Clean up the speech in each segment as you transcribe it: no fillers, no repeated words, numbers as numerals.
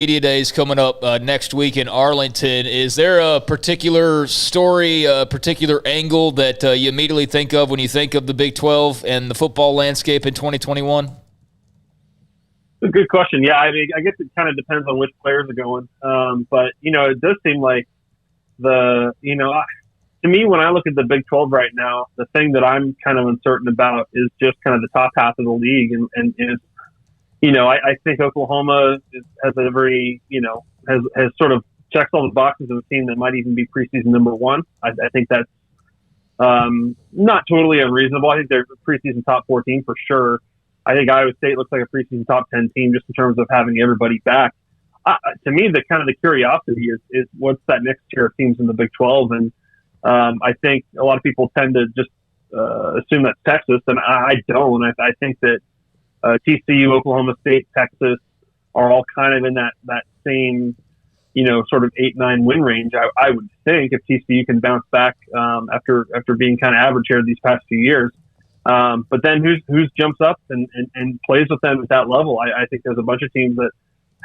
Media Days coming up next week in Arlington. Is there a particular story, a particular angle that you immediately think of when you think of the Big 12 and the football landscape in 2021? A good question. Yeah, I mean, I guess it kind of depends on which players are going. But, it does seem like to me, when I look at the Big 12 right now, the thing that I'm kind of uncertain about is just kind of the top half of the league. And is, I think Oklahoma has a very, has sort of checks all the boxes of a team that might even be preseason number one. I think that's not totally unreasonable. I think they're preseason top 14 for sure. I think Iowa State looks like a preseason top 10 team just in terms of having everybody back. To me, the curiosity is what's that next tier of teams in the Big 12. And I think a lot of people tend to just assume that's Texas, and I don't. I think that TCU, Oklahoma State, Texas are all kind of in that same, sort of 8-9 win range. I would think if TCU can bounce back after being kind of average here these past few years. But then who's jumps up and plays with them at that level? I think there's a bunch of teams that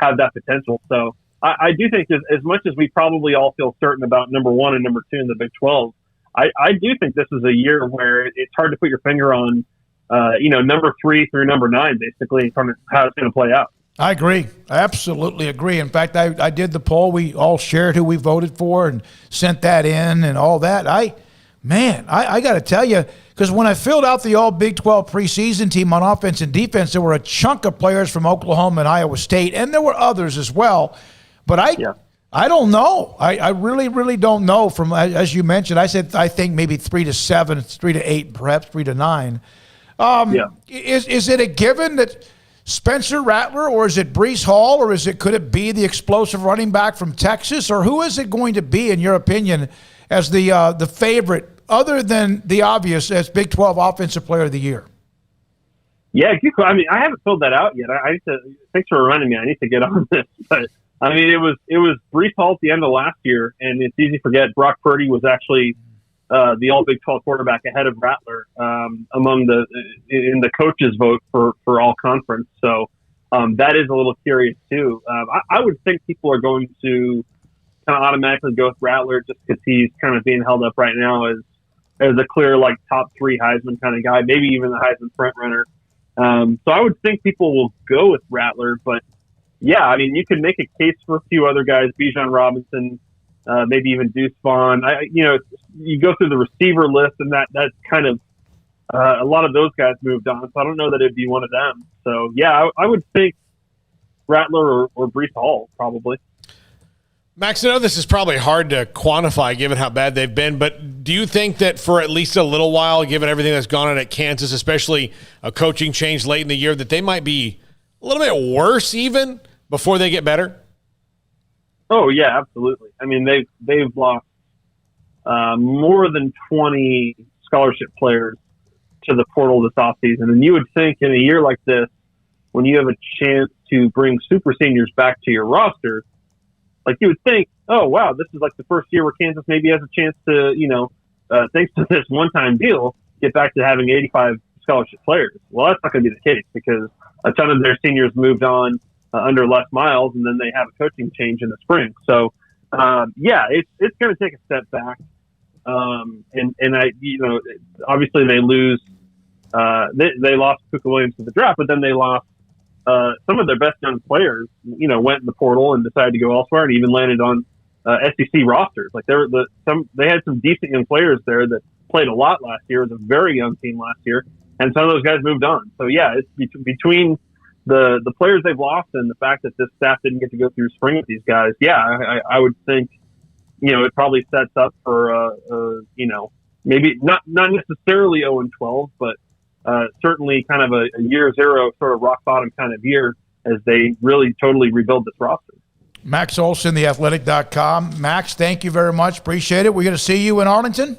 have that potential. So I do think as much as we probably all feel certain about number one and number two in the Big 12, I do think this is a year where it's hard to put your finger on, number 3 through number 9, basically, from how it's going to play out. I agree. I absolutely agree. In fact, I did the poll. We all shared who we voted for and sent that in and all that. I got to tell you, because when I filled out the all Big 12 preseason team on offense and defense, there were a chunk of players from Oklahoma and Iowa State, and there were others as well. But I don't know. I really, really don't know. From, as you mentioned, I think maybe 3 to 7, 3 to 8, perhaps 3 to 9. Is it a given that Spencer Rattler, or is it Breece Hall, or could it be the explosive running back from Texas, or who is it going to be, in your opinion, as the favorite, other than the obvious, as Big 12 Offensive Player of the Year? Yeah, I mean, I haven't filled that out yet. Thanks for reminding me. I need to get on this. But I mean, it was Breece Hall at the end of last year, and it's easy to forget Brock Purdy was actually the All Big 12 quarterback ahead of Rattler in the coaches' vote for All Conference. So that is a little curious too. I would think people are going to kind of automatically go with Rattler just because he's kind of being held up right now as a clear top 3 Heisman kind of guy, maybe even the Heisman front runner. So I would think people will go with Rattler, but yeah, I mean, you could make a case for a few other guys, Bijan Robinson, maybe even Deuce Vaughn. You go through the receiver list, and that's kind of a lot of those guys moved on. So I don't know that it'd be one of them. So yeah, I would think Rattler or Breece Hall probably. Max, I know this is probably hard to quantify given how bad they've been, but do you think that for at least a little while, given everything that's gone on at Kansas, especially a coaching change late in the year, that they might be a little bit worse even before they get better? Oh, yeah, absolutely. I mean, they've lost more than 20 scholarship players to the portal this offseason. And you would think in a year like this, when you have a chance to bring super seniors back to your roster, you would think, oh, wow, this is the first year where Kansas maybe has a chance to, thanks to this one-time deal, get back to having 85 scholarship players. Well, that's not going to be the case because a ton of their seniors moved on under Les Miles, and then they have a coaching change in the spring. So, it's going to take a step back. Obviously they lose. They lost Puka Williams to the draft, but then they lost some of their best young players, went in the portal and decided to go elsewhere and even landed on SEC rosters. They had some decent young players there that played a lot last year. It was a very young team last year, and some of those guys moved on. So yeah, it's between the players they've lost and the fact that this staff didn't get to go through spring with these guys. Yeah, I would think, it probably sets up for maybe not necessarily 0-12, but certainly kind of a year zero sort of rock bottom kind of year as they really totally rebuild this roster. Max Olson, theathletic.com. Max, thank you very much. Appreciate it. We're going to see you in Arlington.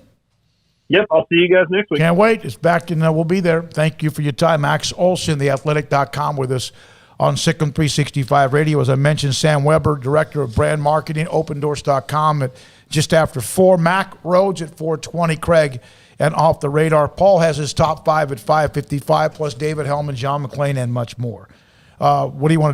Yep, I'll see you guys next week. Can't wait. It's back and we'll be there. Thank you for your time. Max Olson, theathletic.com, with us on SicEm365 Radio. As I mentioned, Sam Weber, Director of Brand Marketing, OpenDoors.com at just after 4. Mac Rhodes at 4:20. Craig and Off the Radar. Paul has his top 5 at 5:55, plus David Hellman, John McClain, and much more. What do you want to do?